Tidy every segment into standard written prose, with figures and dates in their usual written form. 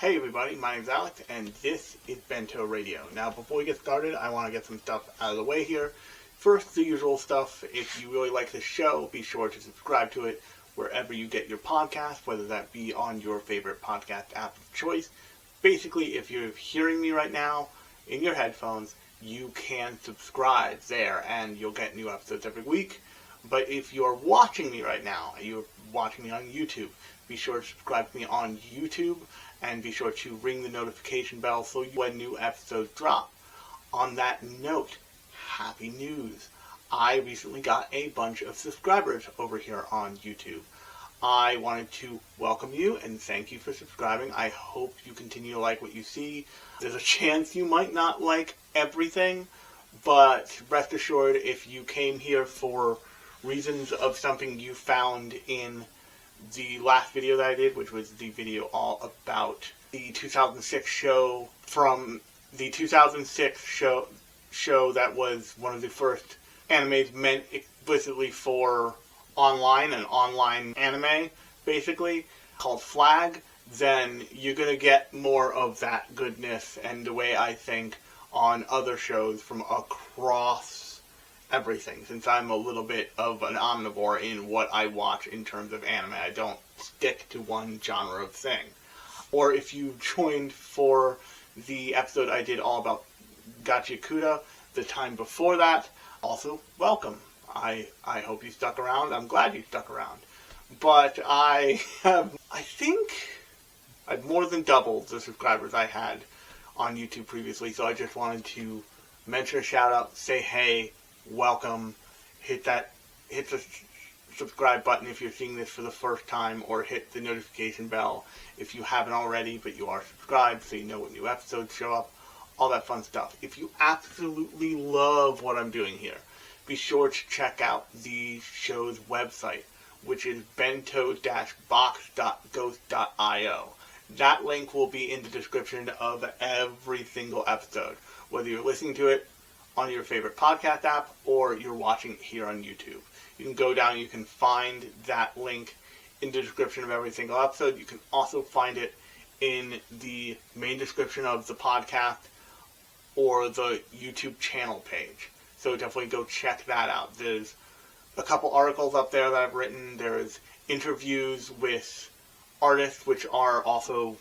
Hey everybody, my name's Alex, and this is Bento Radio. Now, before we get started, I want to get some stuff out of the way here. First, the usual stuff. If you really like this show, be sure to subscribe to it wherever you get your podcast, whether that be on your favorite podcast app of choice. Basically, if you're hearing me right now in your headphones, you can subscribe there, and you'll get new episodes every week. But if you're watching me right now, you're watching me on YouTube, be sure to subscribe to me on YouTube, and be sure to ring the notification bell so when new episodes drop. On that note, happy news. I recently got a bunch of subscribers over here on YouTube. I wanted to welcome you and thank you for subscribing. I hope you continue to like what you see. There's a chance you might not like everything, but rest assured, if you came here for reasons of something you found in the last video that I did, which was the video all about the 2006 show from the 2006 show that was one of the first animes meant explicitly for online, an online anime, basically, called Flag, then you're going to get more of that goodness and the way I think on other shows from across everything, since I'm a little bit of an omnivore in what I watch in terms of anime. I don't stick to one genre of thing. Or if you joined for the episode I did all about Gachi the time before that, also welcome. I hope you stuck around. I'm glad you stuck around. But I think I've more than doubled the subscribers I had on YouTube previously, so I just wanted to mention a shout out, say hey, welcome, hit the subscribe button if you're seeing this for the first time, or hit the notification bell if you haven't already but you are subscribed so you know when new episodes show up, all that fun stuff. If you absolutely love what I'm doing here, be sure to check out the show's website, which is bento-box.ghost.io. That link will be in the description of every single episode, whether you're listening to it on your favorite podcast app or you're watching it here on YouTube. You can go down and you can find that link in the description of every single episode. You can also find it in the main description of the podcast or the YouTube channel page. So definitely go check that out. There's a couple articles up there that I've written. There's interviews with artists, which are also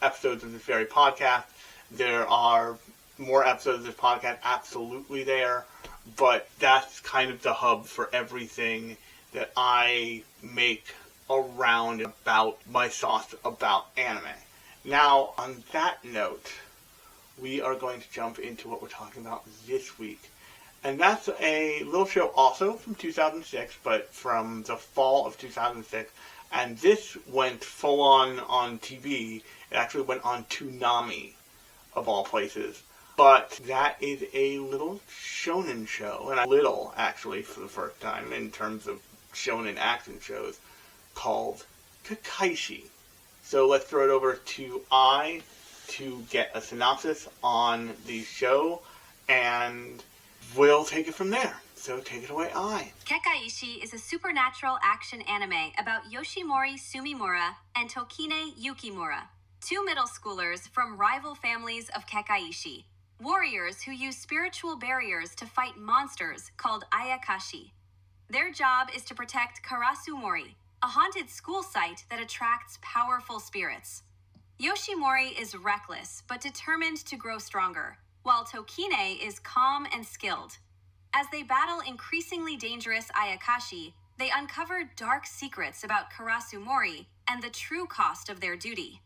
episodes of this very podcast. There are more episodes of this podcast absolutely there, but that's kind of the hub for everything that I make around about my thoughts about anime. Now, on that note, we are going to jump into what we're talking about this week. And that's a little show also from 2006, but from the fall of 2006. And this went full on TV. It actually went on Toonami, of all places. But that is a little shonen show, and a little, actually, for the first time, in terms of shonen action shows, called Kekkaishi. So let's throw it over to I to get a synopsis on the show, and we'll take it from there. So take it away, I. Kekkaishi is a supernatural action anime about Yoshimori Sumimura and Tokine Yukimura, two middle schoolers from rival families of Kekkaishi, warriors who use spiritual barriers to fight monsters called Ayakashi. Their job is to protect Karasumori, a haunted school site that attracts powerful spirits. Yoshimori is reckless but determined to grow stronger, while Tokine is calm and skilled. As they battle increasingly dangerous Ayakashi, they uncover dark secrets about Karasumori and the true cost of their duty.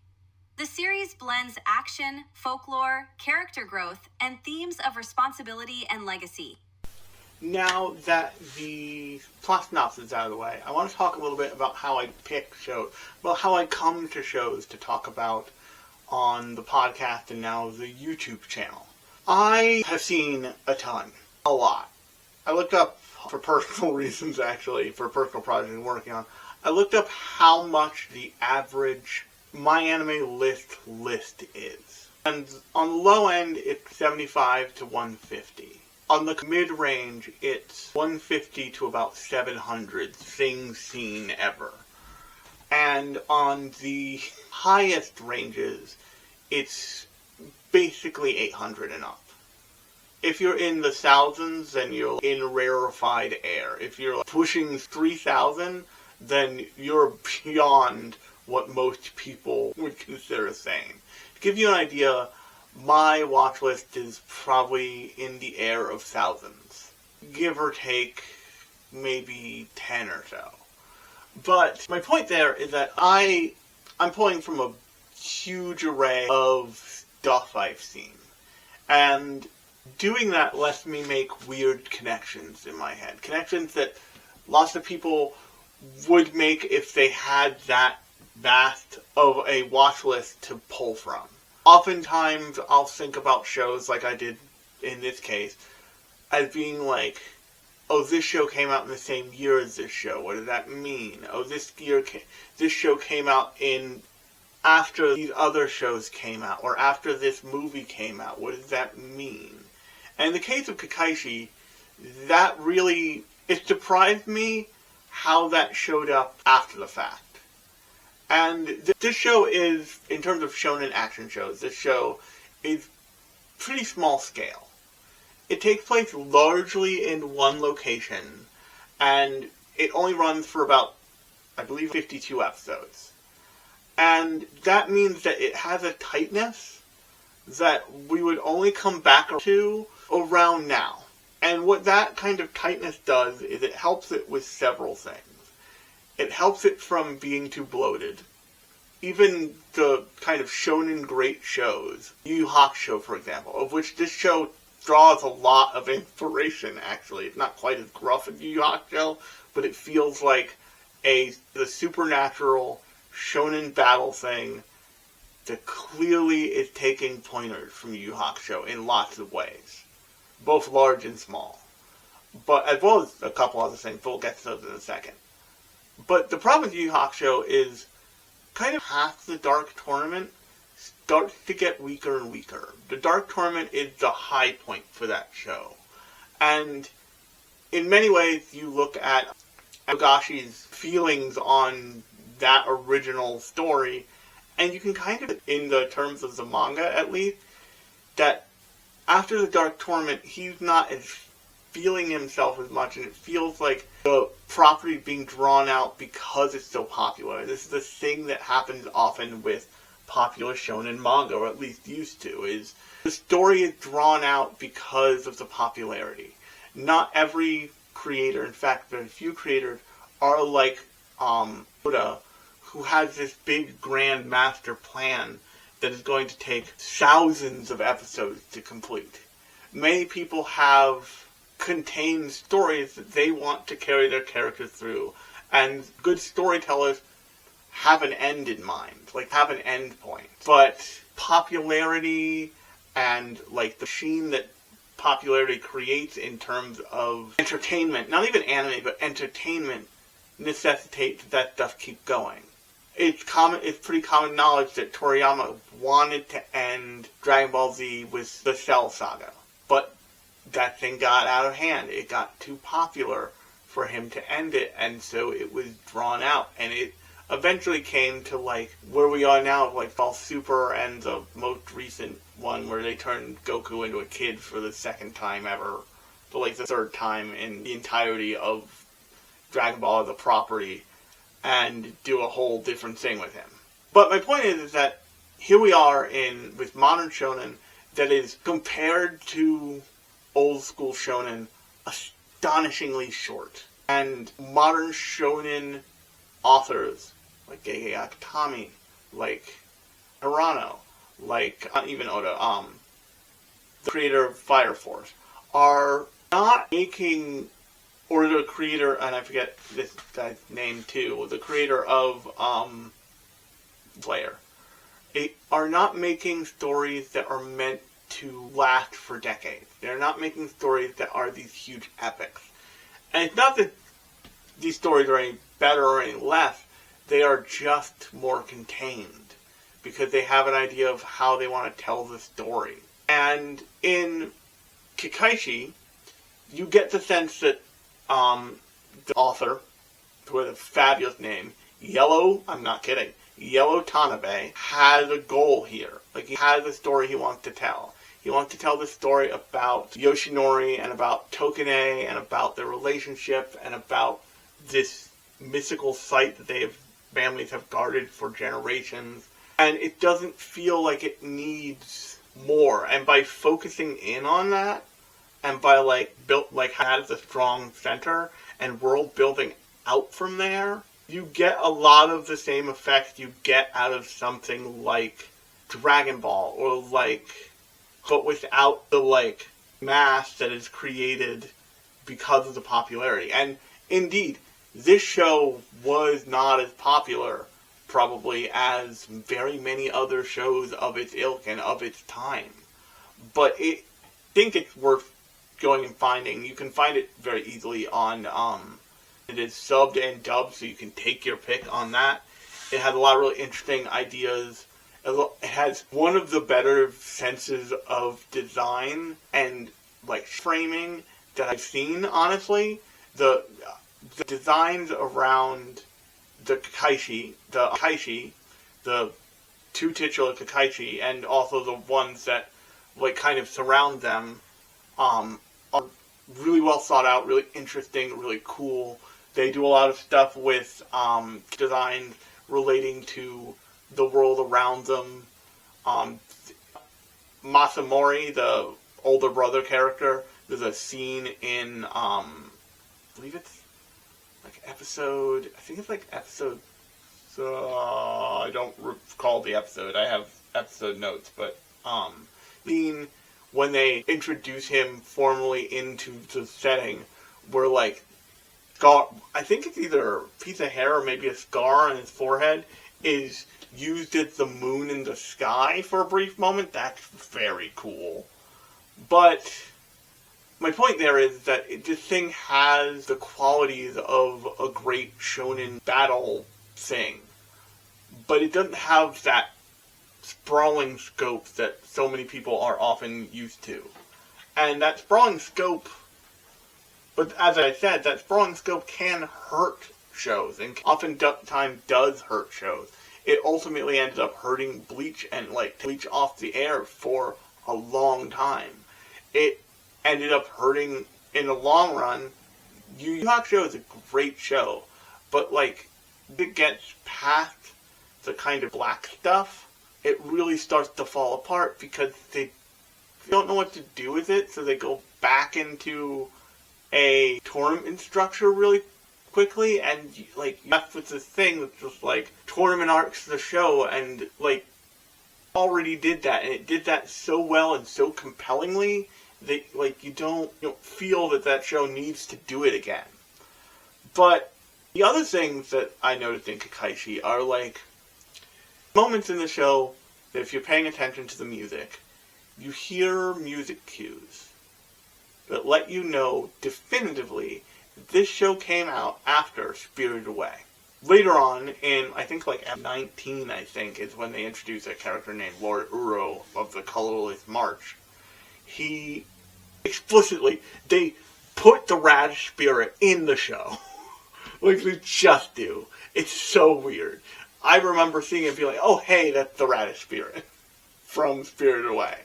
The series blends action, folklore, character growth, and themes of responsibility and legacy. Now that the plot synopsis is out of the way, I want to talk a little bit about how I pick shows, about how I come to shows to talk about on the podcast and now the YouTube channel. I have seen a ton, a lot. I looked up, for personal reasons actually, for personal projects I'm working on, I looked up how much the average My Anime list is. And on the low end, it's 75 to 150. On the mid-range, it's 150 to about 700 things seen ever. And on the highest ranges, it's basically 800 and up. If you're in the thousands, then you're in rarefied air. If you're pushing 3,000, then you're beyond what most people would consider sane. To give you an idea, my watch list is probably in the air of thousands. Give or take maybe 10 or so. But my point there is that I'm pulling from a huge array of stuff I've seen. And doing that lets me make weird connections in my head. Connections that lots of people would make if they had that vast of a watch list to pull from. Oftentimes, I'll think about shows like I did in this case as being like, oh, this show came out in the same year as this show. What does that mean? Oh, this show came out in after these other shows came out, or after this movie came out. What does that mean? And in the case of Kekkaishi, that really, it surprised me how that showed up after the fact. And this show is, in terms of shonen action shows, this show is pretty small scale. It takes place largely in one location, and it only runs for about, I believe, 52 episodes. And that means that it has a tightness that we would only come back to around now. And what that kind of tightness does is it helps it with several things. It helps it from being too bloated. Even the kind of shonen great shows, Yu Yu Hakusho, for example, of which this show draws a lot of inspiration, actually. It's not quite as gruff as Yu Yu Hakusho, but it feels like the supernatural shonen battle thing that clearly is taking pointers from Yu Yu Hakusho in lots of ways, both large and small. But as well as a couple other things, but we'll get to those in a second. But the problem with Yu Yu Hakusho is kind of half the Dark Tournament starts to get weaker and weaker. The Dark Tournament is the high point for that show. And in many ways, you look at Togashi's feelings on that original story, and you can kind of, in the terms of the manga at least, that after the Dark Tournament, he's not as feeling himself as much, and it feels like the property is being drawn out because it's so popular. This is the thing that happens often with popular shonen manga, or at least used to, is the story is drawn out because of the popularity. Not every creator, in fact, very few creators, are like Oda, who has this big grand master plan that is going to take thousands of episodes to complete. Many people have contained stories that they want to carry their characters through, and good storytellers have an end in mind, like have an end point. But popularity and like the machine that popularity creates in terms of entertainment, not even anime, but entertainment, necessitates that stuff keep going. It's pretty common knowledge that Toriyama wanted to end Dragon Ball Z with the Cell Saga, but that thing got out of hand. It got too popular for him to end it, and so it was drawn out, and it eventually came to like where we are now, like Ball Super and the most recent one where they turned Goku into a kid for the second time ever, but like the third time in the entirety of Dragon Ball as a property, and do a whole different thing with him. But my point is that here we are with modern shonen that is, compared to old school shonen, astonishingly short. And modern shonen authors like Gege Akutami, like Hirano, like not even Oda, the creator of Fire Force, are not making, or the creator, and I forget this guy's name too, the creator of Slayer, are not making stories that are meant to last for decades. They're not making stories that are these huge epics. And it's not that these stories are any better or any less, they are just more contained, because they have an idea of how they want to tell the story. And in Kekkaishi, you get the sense that the author, who has a fabulous name, I'm not kidding, Yellow Tanabe has a goal here. Like, he has a story he wants to tell. He wants to tell the story about Yoshinori and about Tokine and about their relationship and about this mystical site that families have guarded for generations. And it doesn't feel like it needs more. And by focusing in on that, and by has a strong center and world building out from there, you get a lot of the same effect you get out of something like Dragon Ball, or but without the mass that is created because of the popularity. And indeed, this show was not as popular probably as very many other shows of its ilk and of its time. But I think it's worth going and finding. You can find it very easily on, it is subbed and dubbed, so you can take your pick on that. It has a lot of really interesting ideas. It has one of the better senses of design and framing that I've seen, honestly. The designs around the Kekkaishi, the two titular Kekkaishi, and also the ones that kind of surround them, are really well thought out, really interesting, really cool. They do a lot of stuff with designs relating to the world around them. Masamori, the older brother character, there's a scene in, I believe it's episode, I don't recall the episode, I have episode notes, but, scene when they introduce him formally into the setting, where I think it's either a piece of hair or maybe a scar on his forehead is used as the moon in the sky for a brief moment. That's very cool. But my point there is that this thing has the qualities of a great shonen battle thing, but it doesn't have that sprawling scope that so many people are often used to. And that sprawling scope, but as I said, that sprawling scope can hurt shows, and oftentimes does hurt shows. It ultimately ended up hurting Bleach and Bleach off the air for a long time. It ended up hurting in the long run. Yu Yu Hakusho is a great show, but it gets past the kind of black stuff, it really starts to fall apart because they don't know what to do with it, so they go back into a tournament structure really quickly, and you left with this thing that's just tournament arcs the show, and already did that, and it did that so well and so compellingly that you don't feel that show needs to do it again. But the other things that I noticed in Kekkaishi are moments in the show that if you're paying attention to the music, you hear music cues that let you know definitively that this show came out after Spirited Away. Later on, in I think F19, I think, is when they introduce a character named Lord Uro of the Colorless March. He explicitly, they put the Radish Spirit in the show. They just do. It's so weird. I remember seeing it and being oh hey, that's the Radish Spirit from Spirited Away.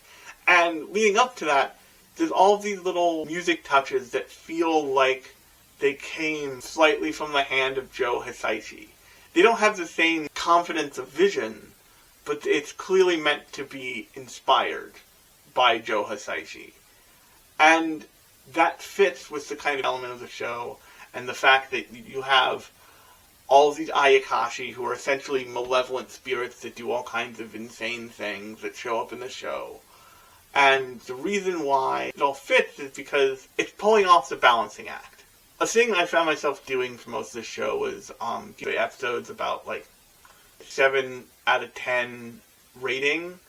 And leading up to that, there's all these little music touches that feel like they came slightly from the hand of Joe Hisaishi. They don't have the same confidence of vision, but it's clearly meant to be inspired by Joe Hisaishi. And that fits with the kind of element of the show, and the fact that you have all of these Ayakashi, who are essentially malevolent spirits that do all kinds of insane things that show up in the show. And the reason why it all fits is because it's pulling off the balancing act. A thing I found myself doing for most of the show was the episodes about 7 out of 10 rating.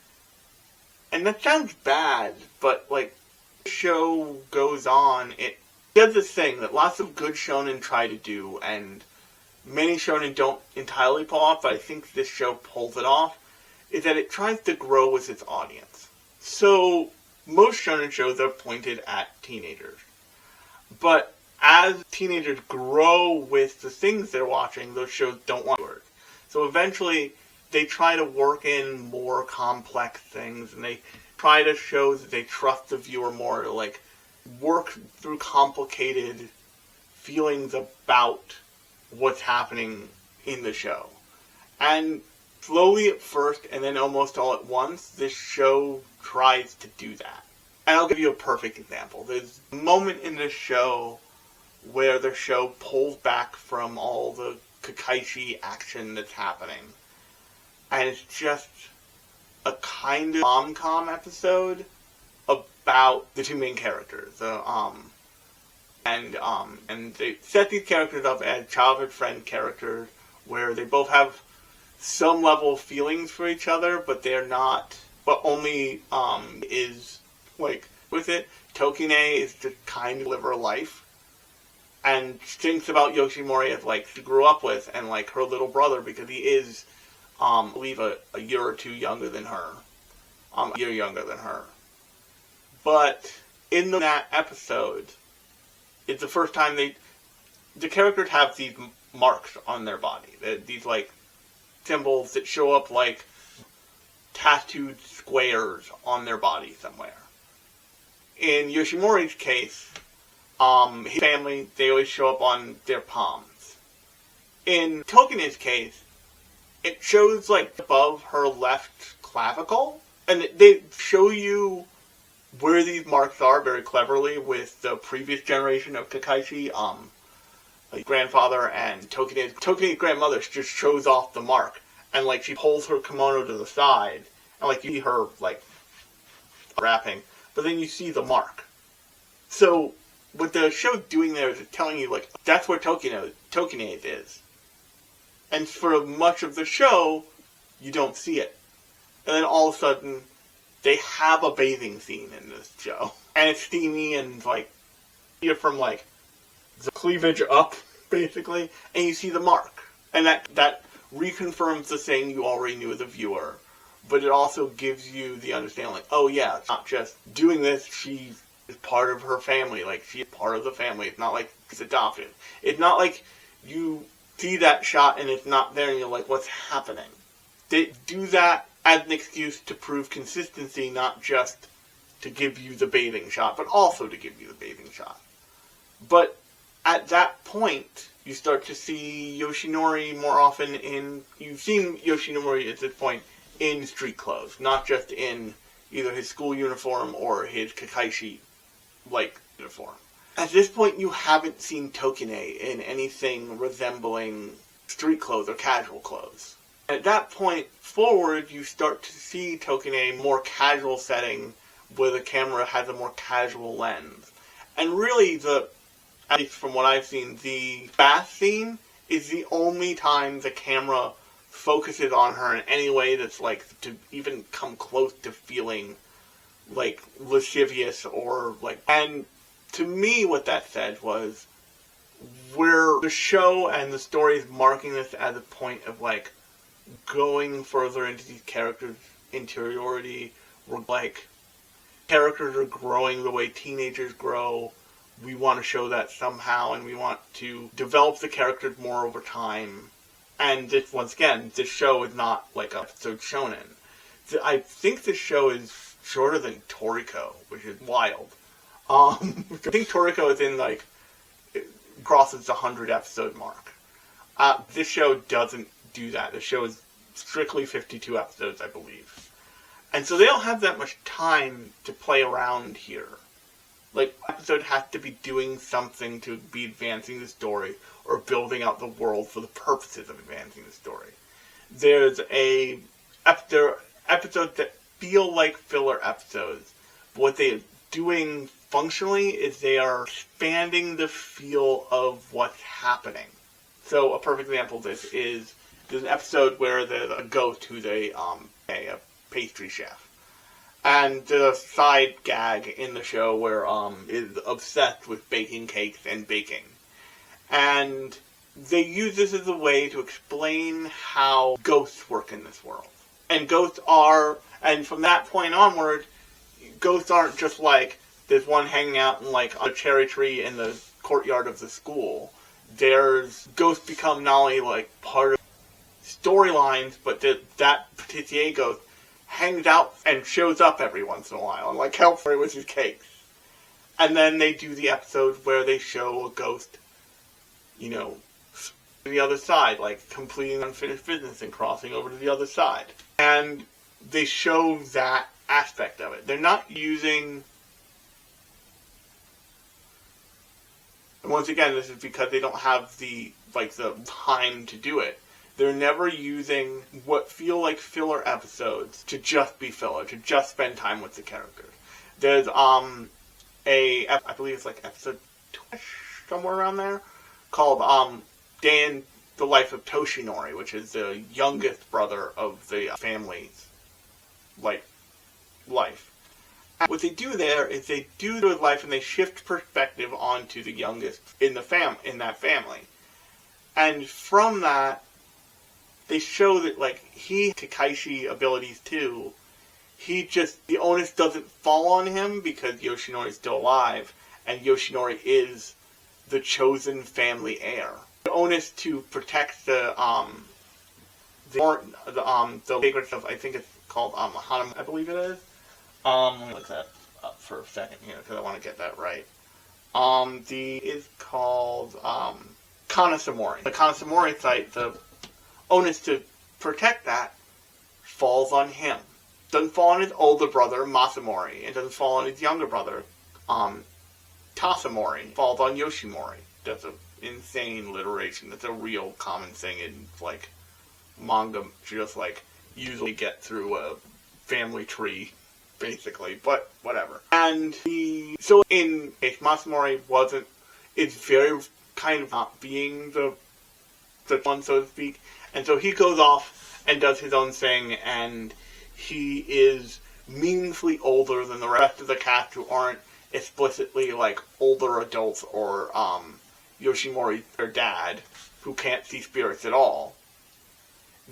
And that sounds bad, but the show goes on, it does this thing that lots of good shonen try to do, and many shonen don't entirely pull off, but I think this show pulls it off, is that it tries to grow with its audience. So, most shonen shows are pointed at teenagers. But as teenagers grow with the things they're watching, those shows don't want to work. So eventually, they try to work in more complex things, and they try to show that they trust the viewer more to, like, work through complicated feelings about what's happening in the show. And slowly at first, and then almost all at once, this show tries to do that. And I'll give you a perfect example. There's a moment in this show where the show pulls back from all the Kekkaishi action that's happening. And it's just a kind of rom-com episode about the two main characters. And they set these characters up as childhood friend characters where they both have some level of feelings for each other, but they're not, but only is, like, with it, Tokine is just kind of live her life, and thinks about Yoshimori as, like, she grew up with, and, like, her little brother, because he is, I believe, a year or two younger than her. A year younger than her. But in that episode, it's the first time the characters have these marks on their body. These, like, symbols that show up like tattooed squares on their body somewhere. In Yoshimori's case, his family, they always show up on their palms. In Tokine's case, it shows, like, above her left clavicle, and they show you where these marks are very cleverly with the previous generation of Kekkaishi, like grandfather and Tokine's grandmother just shows off the mark, and, like, she pulls her kimono to the side, and, like, you see her, like, wrapping, but then you see the mark. So what the show's doing there is it's telling you, like, that's where Tokine is. And for much of the show, you don't see it. And then all of a sudden, they have a bathing scene in this show. And it's steamy and, like, you're from, like, the cleavage up, basically, and you see the mark. And that reconfirms the thing you already knew as a viewer, but it also gives you the understanding, like, oh yeah, it's not just doing this, she is part of her family, like, she is part of the family. It's not like she's adopted. It's not like you see that shot and it's not there and you're like, what's happening? They do that as an excuse to prove consistency, not just to give you the bathing shot, but also to give you the bathing shot. But at that point, you start to see Yoshinori more often you've seen Yoshinori at this point in street clothes, not just in either his school uniform or his Kekkaishi, like, uniform. At this point, you haven't seen Tokine in anything resembling street clothes or casual clothes. At that point forward, you start to see Tokine in a more casual setting where the camera has a more casual lens. And really, at least from what I've seen, the bath scene is the only time the camera focuses on her in any way that's, like, to even come close to feeling, like, lascivious or, like, and to me what that said was where the show and the story is marking this as a point of, like, going further into these characters' interiority, where, like, characters are growing the way teenagers grow. We want to show that somehow, and we want to develop the characters more over time. And this, once again, this show is not like an episode shonen. I think this show is shorter than Toriko, which is wild. I think Toriko is in, like, it crosses the 100 episode mark. This show doesn't do that. The show is strictly 52 episodes, I believe. And so they don't have that much time to play around here. Like, episode has to be doing something to be advancing the story or building out the world for the purposes of advancing the story. There's episodes that feel like filler episodes. But what they're doing functionally is they are expanding the feel of what's happening. So a perfect example of this is there's an episode where there's a ghost who's a pastry chef. And there's a side gag in the show where is obsessed with baking cakes and baking. And they use this as a way to explain how ghosts work in this world. And ghosts are, and from that point onward, ghosts aren't just like there's one hanging out in, like, a cherry tree in the courtyard of the school. Ghosts become not only, like, part of storylines, but that Patissier ghost hangs out and shows up every once in a while and like helps her with his cakes. And then they do the episode where they show a ghost, you know, to the other side, like completing unfinished business and crossing over to the other side. And they show that aspect of it. They're not using... And once again, this is because they don't have the time to do it. They're never using what feel like filler episodes to just be filler, to just spend time with the characters. There's, I believe it's like episode 2, somewhere around there, called, Day in the Life of Toshinori, which is the youngest brother of the family's, life. And what they do there is they do their life and they shift perspective onto the youngest in that family. And from that, they show that, he Kekkaishi abilities too. The onus doesn't fall on him because Yoshinori's still alive, and Yoshinori is the chosen family heir. The onus to protect the fragrance of, I think it's called, Hanam, I believe it is. Let me look that up for a second here, because I want to get that right. Is called, Kanasamori. The Kanasamori site, the onus to protect that falls on him. Doesn't fall on his older brother, Masamori. It doesn't fall on his younger brother, Tasamori. It falls on Yoshimori. That's an insane alliteration. That's a real common thing in, manga. Just, usually get through a family tree, basically. But, whatever. And so in case Masamori it's very kind of not being the one, so to speak. And so he goes off and does his own thing, and he is meaningfully older than the rest of the cast who aren't explicitly, older adults or, Yoshimori, their dad, who can't see spirits at all.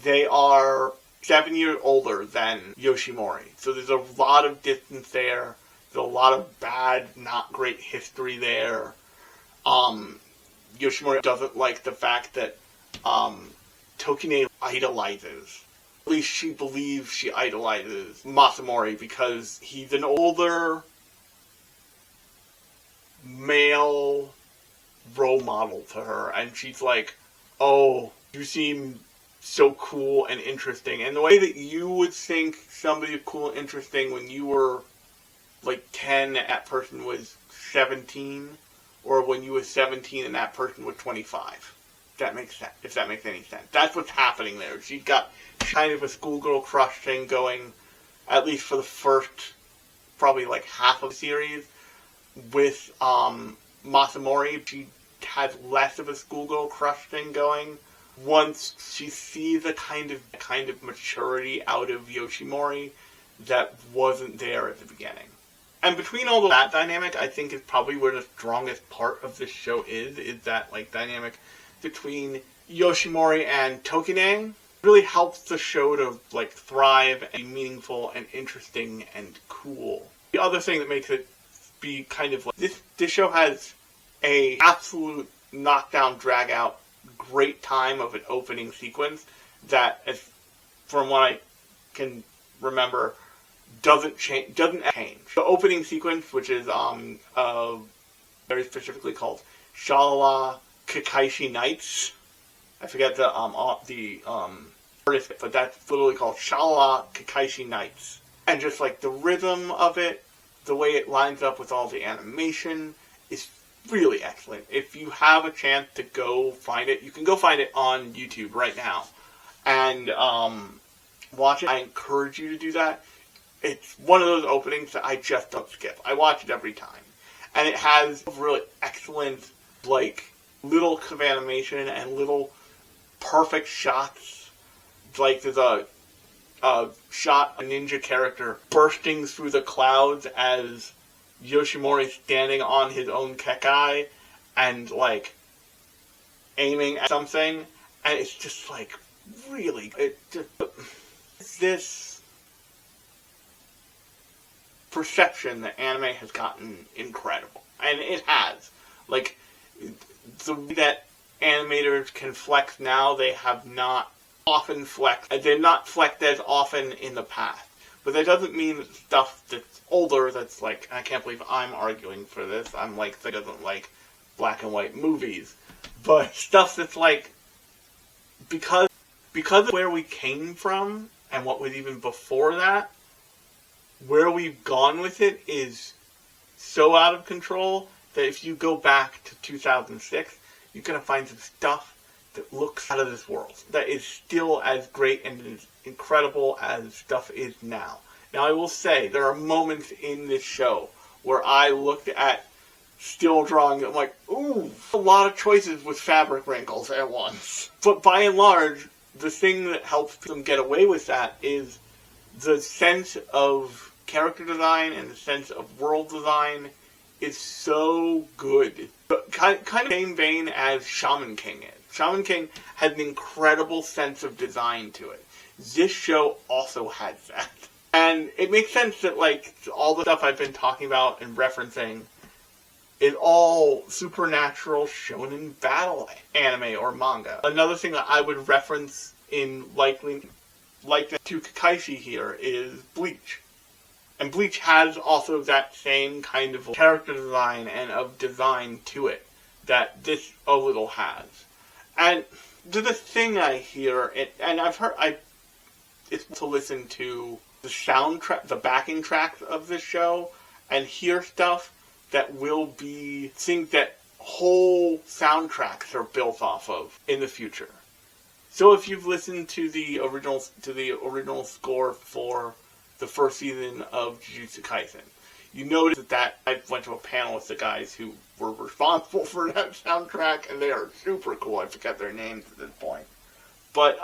They are 7 years older than Yoshimori. So there's a lot of distance there. There's a lot of bad, not great history there. Yoshimori doesn't like the fact that, Tokine idolizes. At least she believes she idolizes Masamori because he's an older male role model to her. And she's like, oh, you seem so cool and interesting. And the way that you would think somebody is cool and interesting when you were 10 and that person was 17, or when you were 17 and that person was 25. If that makes sense. If that makes any sense. That's what's happening there. She's got kind of a schoolgirl crush thing going, at least for the first, probably half of the series. With Masamori, she has less of a schoolgirl crush thing going. Once she sees a kind of maturity out of Yoshimori that wasn't there at the beginning. And between all of that dynamic, I think is probably where the strongest part of this show is that dynamic between Yoshimori and Tokine. Really helps the show to thrive and be meaningful and interesting and cool. The other thing that makes it be kind of this show has a absolute knockdown, drag out, great time of an opening sequence that, from what I can remember, doesn't change. The opening sequence, which is very specifically called Shalala Kekkaishi Nights. I forget the artist, but that's literally called Shalala Kekkaishi Nights. And just the rhythm of it, the way it lines up with all the animation is really excellent. If you have a chance to go find it, you can go find it on YouTube right now and watch it. I encourage you to do that. It's one of those openings that I just don't skip. I watch it every time. And it has really excellent, little of animation and little perfect shots. There's a shot, a ninja character bursting through the clouds as Yoshimori standing on his own Kekkai and, aiming at something. And it's just, really, this perception that anime has gotten incredible. And it has. The way that animators can flex now, they have not often flexed. They're not flexed as often in the past. But that doesn't mean that stuff that's older, that's like, I can't believe I'm arguing for this. I'm like, that doesn't like black and white movies. But stuff that's like, because of where we came from, and what was even before that, where we've gone with it is so out of control that if you go back to 2006, you're going to find some stuff that looks out of this world, that is still as great and as incredible as stuff is now. Now, I will say, there are moments in this show where I looked at still drawing, I'm like, ooh, a lot of choices with fabric wrinkles at once. But by and large, the thing that helps them get away with that is the sense of character design and the sense of world design is so good. But kind of the same vein as Shaman King is. Shaman King had an incredible sense of design to it. This show also has that. And it makes sense that, like, all the stuff I've been talking about and referencing is all supernatural shonen battle anime or manga. Another thing that I would reference in likely to Kekkaishi here is Bleach. And Bleach has also that same kind of character design and of design to it that this a little has. And there's a thing I hear, and I've heard, it's to listen to the soundtrack, the backing tracks of this show, and hear stuff that will be things that whole soundtracks are built off of in the future. So if you've listened to the original score for the first season of Jujutsu Kaisen, you notice that I went to a panel with the guys who were responsible for that soundtrack, and they are super cool. I forget their names at this point. But,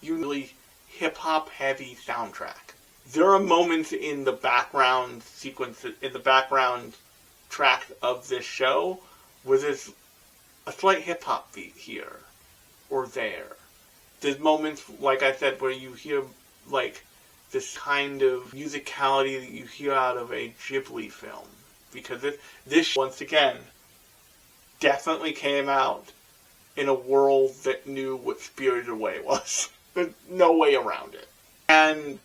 usually hip-hop heavy soundtrack. There are moments in the background sequence, in the background track of this show, where there's a slight hip-hop beat here or there. There's moments, like I said, where you hear, like, this kind of musicality that you hear out of a Ghibli film. Because this, once again, definitely came out in a world that knew what Spirited Away was. There's no way around it. And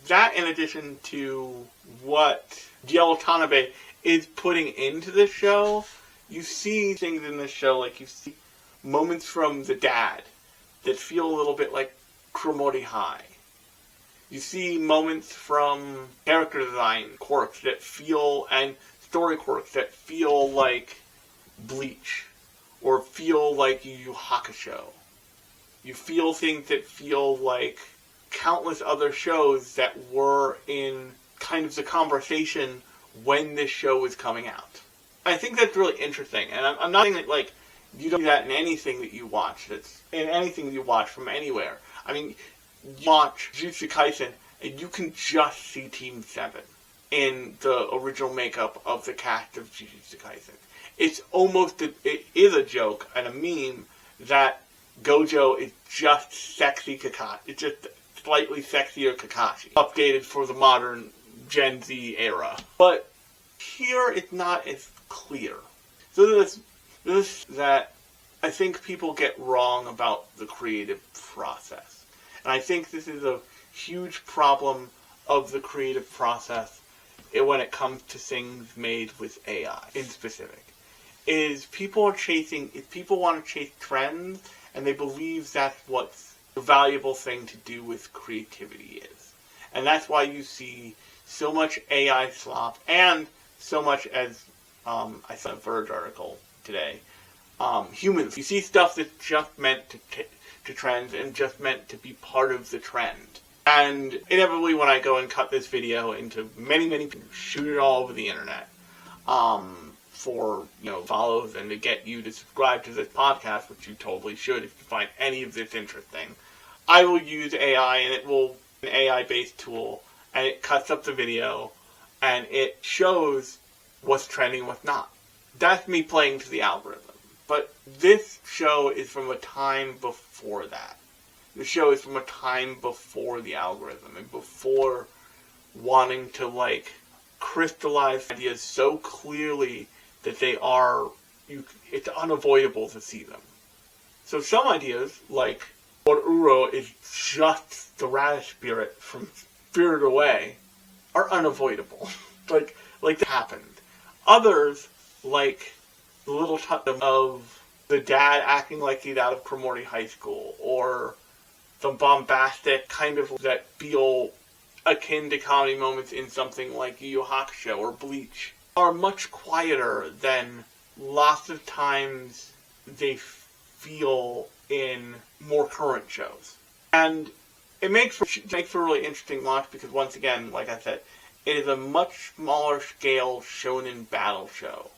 that, in addition to what Yellow Tanabe is putting into the show, you see things in this show, like you see moments from The Dad that feel a little bit like Kromori High. You see moments from character design quirks that feel, and story quirks that feel like Bleach, or feel like Yu Yu Hakusho. You feel things that feel like countless other shows that were in kind of the conversation when this show was coming out. I think that's really interesting, and I'm not saying that, like, you don't do that in anything that you watch, that's in anything that you watch from anywhere. I mean, you watch Jujutsu Kaisen, and you can just see Team 7 in the original makeup of the cast of Jujutsu Kaisen. It's almost, it is a joke and a meme that Gojo is just sexy Kakashi. It's just slightly sexier Kakashi, updated for the modern Gen Z era. But here it's not as clear. So there's that I think people get wrong about the creative process. And I think this is a huge problem of the creative process when it comes to things made with AI in specific. Is people want to chase trends, and they believe that's what the valuable thing to do with creativity is. And that's why you see so much AI slop, and so much as, I saw a Verge article today, humans. You see stuff that's just meant to trend and just meant to be part of the trend. And inevitably when I go and cut this video into many, many people, shoot it all over the internet, for, follows and to get you to subscribe to this podcast, which you totally should if you find any of this interesting. I will use AI, and it will be an AI-based tool, and it cuts up the video, and it shows what's trending and what's not. That's me playing to the algorithm. But this show is from a time before that. The show is from a time before the algorithm, and before wanting to, crystallize ideas so clearly that it's unavoidable to see them. So some ideas, like Lord Uro is just the radish spirit from Spirited Away, are unavoidable. like that happened. Others, like the little touch of the dad acting like he's out of Cremorty High School, or the bombastic kind of that feel akin to comedy moments in something like Yu Yu Hakusho or Bleach, are much quieter than lots of times they feel in more current shows. And it makes for a really interesting watch because, once again, like I said, it is a much smaller scale shonen battle show.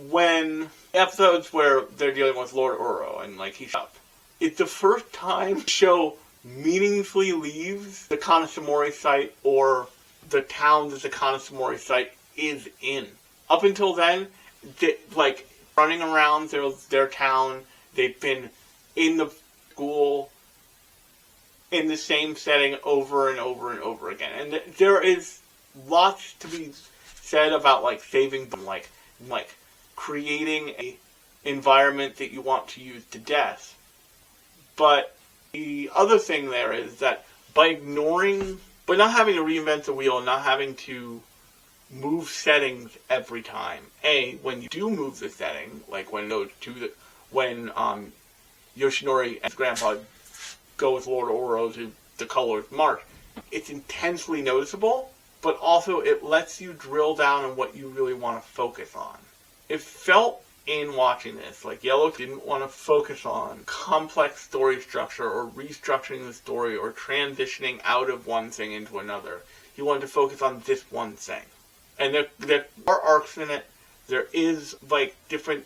When episodes where they're dealing with Lord Uro and he's up, it's the first time the show meaningfully leaves the Kanasumori site or the town that the Kanasumori site is in. Up until then, running around their town, they've been in the school in the same setting over and over and over again. And there is lots to be said about saving them, creating a environment that you want to use to death. But the other thing there is that by not having to reinvent the wheel, not having to move settings every time. When you do move the setting, when Yoshinori and his grandpa go with Lord Uro to the Color's March, it's intensely noticeable, but also it lets you drill down on what you really want to focus on. It felt in watching this like Yellow didn't want to focus on complex story structure or restructuring the story or transitioning out of one thing into another. He wanted to focus on this one thing. And there are arcs in it. There is different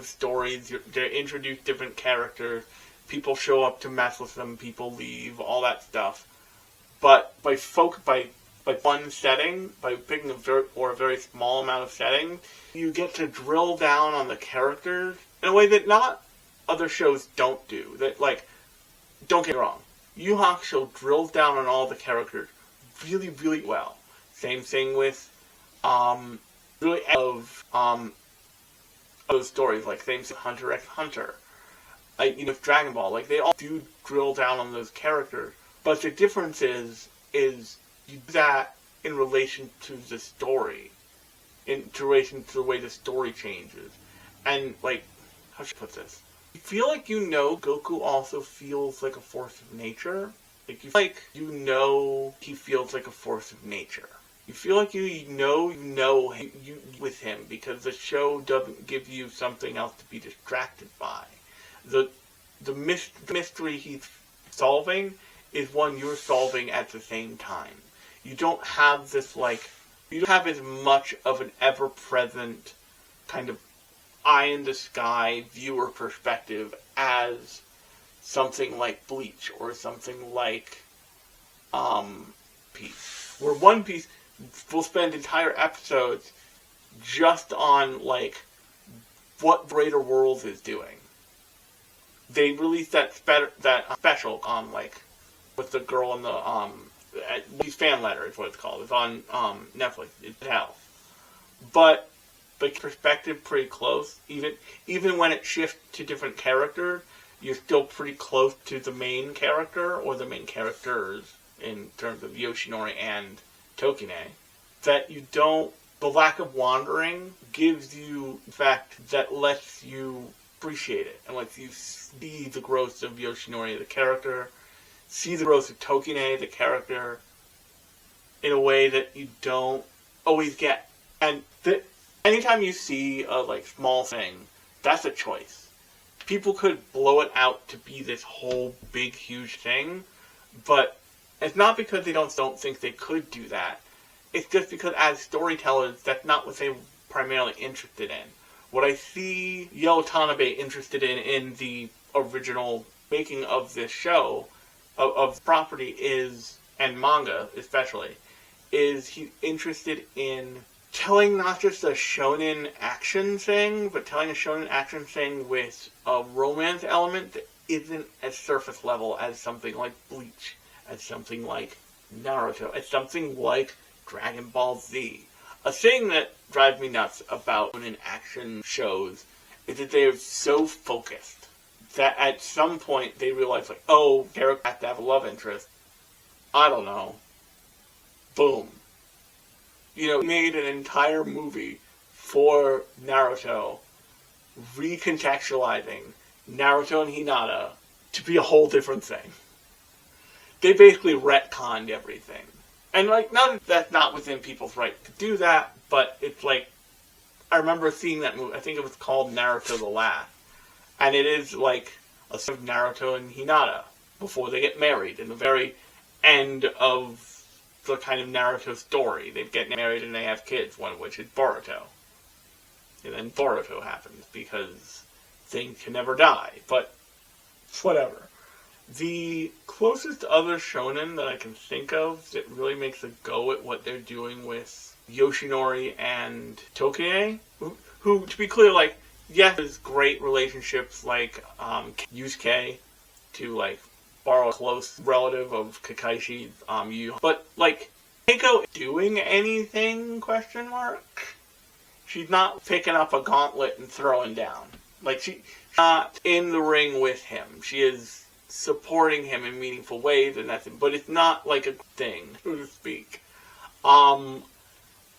stories. They introduce different characters. People show up to mess with them. People leave. All that stuff. But by one setting, by picking a very small amount of setting, you get to drill down on the characters in a way that not other shows don't do. Don't get me wrong, Yu Yu Hakusho drills down on all the characters really, really well. Same thing with those stories, same thing Hunter x Hunter, Dragon Ball. They all do drill down on those characters, but the difference is you do that in relation to the story, in relation to the way the story changes. And, how should I put this? You feel Goku also feels like a force of nature. You feel he feels like a force of nature. You feel like you know with him because the show doesn't give you something else to be distracted by. The mystery he's solving is one you're solving at the same time. You don't have this, you don't have as much of an ever-present kind of eye-in-the-sky viewer perspective as something like Bleach or something like Piece. Where One Piece will spend entire episodes just on, what Greater Worlds is doing. They released that special on, with the girl in the, Bleach Fan Letter is what it's called. It's on Netflix. It's hell. But the perspective pretty close. Even when it shifts to different characters, you're still pretty close to the main character, or the main characters, in terms of Yoshinori and Tokine. That the lack of wandering gives you the fact that lets you appreciate it, and lets you see the growth of Yoshinori, the character, see the growth of Tokine, the character, in a way that you don't always get. And anytime you see a small thing, that's a choice. People could blow it out to be this whole big, huge thing, but it's not because they don't think they could do that. It's just because as storytellers, that's not what they're primarily interested in. What I see Yellow Tanabe interested in the original making of this show, of property is, and manga especially, is he's interested in telling not just a shonen action thing, but telling a shonen action thing with a romance element that isn't as surface level as something like Bleach, as something like Naruto, as something like Dragon Ball Z. A thing that drives me nuts about shonen action shows is that they are so focused. that at some point they realize, like, oh, character has to have a love interest. I don't know. Boom. You know, made an entire movie for Naruto, recontextualizing Naruto and Hinata to be a whole different thing. They basically retconned everything. And, like, that's not within people's right to do that, but it's like, I remember seeing that movie, I think it was called Naruto the Last, and it is, like, a story of Naruto and Hinata before they get married, in the very end of the kind of Naruto story. They get married and they have kids, one of which is Boruto. And then Boruto happens, because things can never die, but whatever. The closest other shonen that I can think of that really makes a go at what they're doing with Yoshinori and Tokine, who, to be clear, like, yes, there's great relationships, like, Yusuke, to, like, borrow a close relative of Kekkaishi, but, like, Keiko doing anything, question mark? She's not picking up a gauntlet and throwing down. Like, she's not in the ring with him. She is supporting him in meaningful ways, and that's it. But it's not like a thing, so to speak.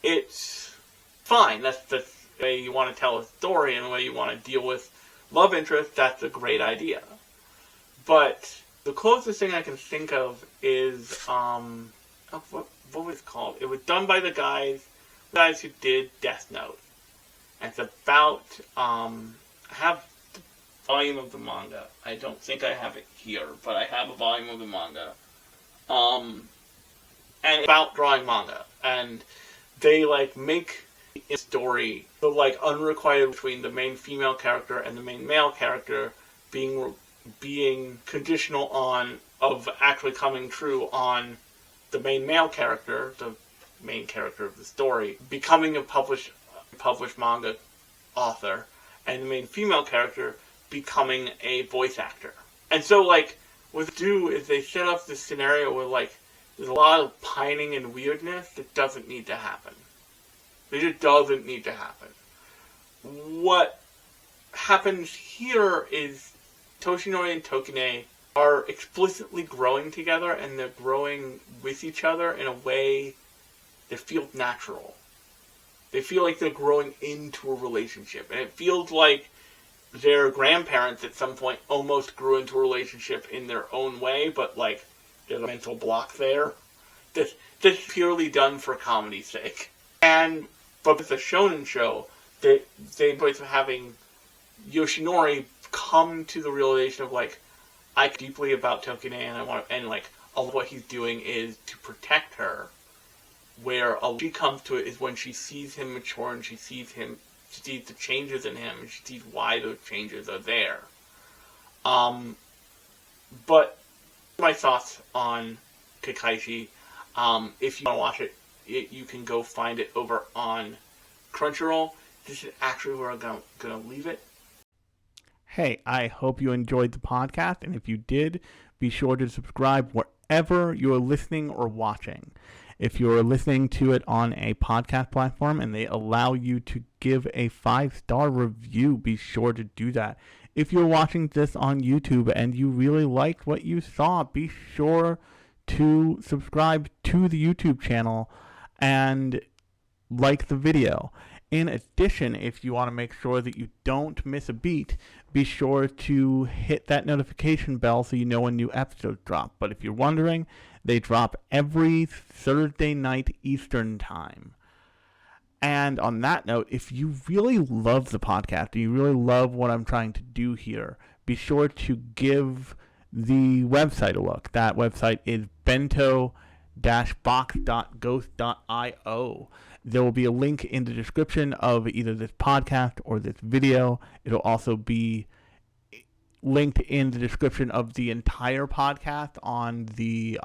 It's fine. That's the way you want to tell a story and the way you want to deal with love interest. That's a great idea. But the closest thing I can think of is, what was it called? It was done by the guys who did Death Note. And it's about, I have the volume of the manga. I don't think I have it here, but I have a volume of the manga. And it's about drawing manga. And they, like, make a story, the, like, unrequited between the main female character and the main male character being conditional on, of actually coming true on the main male character, the main character of the story, becoming a published manga author, and the main female character becoming a voice actor. And so, like, what they do is they set up this scenario where, like, there's a lot of pining and weirdness that doesn't need to happen. It just doesn't need to happen. What happens here is Toshinori and Tokine are explicitly growing together, and they're growing with each other in a way that feels natural. They feel like they're growing into a relationship, and it feels like their grandparents at some point almost grew into a relationship in their own way, but, like, there's a mental block there. That's purely done for comedy's sake. But with a shonen show, they both having Yoshinori come to the realization of, like, I care deeply about Tokine, and like, all of what he's doing is to protect her. Where she comes to it is when she sees him mature, and she sees the changes in him, and she sees why those changes are there. But my thoughts on Kekkaishi. If you want to watch it, you can go find it over on Crunchyroll. This is actually where I'm gonna leave it. Hey, I hope you enjoyed the podcast, and if you did, be sure to subscribe wherever you're listening or watching. If you're listening to it on a podcast platform and they allow you to give a 5-star review, be sure to do that. If you're watching this on YouTube and you really liked what you saw, be sure to subscribe to the YouTube channel and like the video. In addition, if you want to make sure that you don't miss a beat, be sure to hit that notification bell so you know when new episodes drop. But if you're wondering, they drop every Thursday night Eastern time. And on that note, if you really love the podcast and you really love what I'm trying to do here, be sure to give the website a look. That website is bento-box.ghost.io. There will be a link in the description of either this podcast or this video. It'll also be linked in the description of the entire podcast on the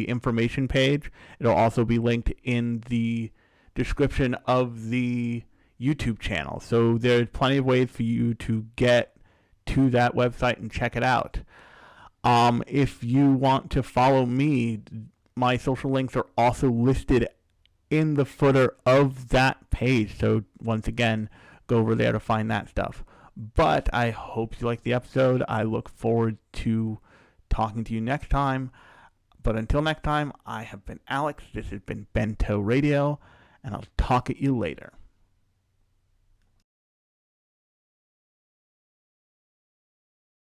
information page. It'll also be linked in the description of the YouTube channel. So there's plenty of ways for you to get to that website and check it out. If you want to follow me, my social links are also listed in the footer of that page. So once again, go over there to find that stuff. But I hope you liked the episode. I look forward to talking to you next time. But until next time, I have been Alex. This has been Bento Radio, and I'll talk at you later.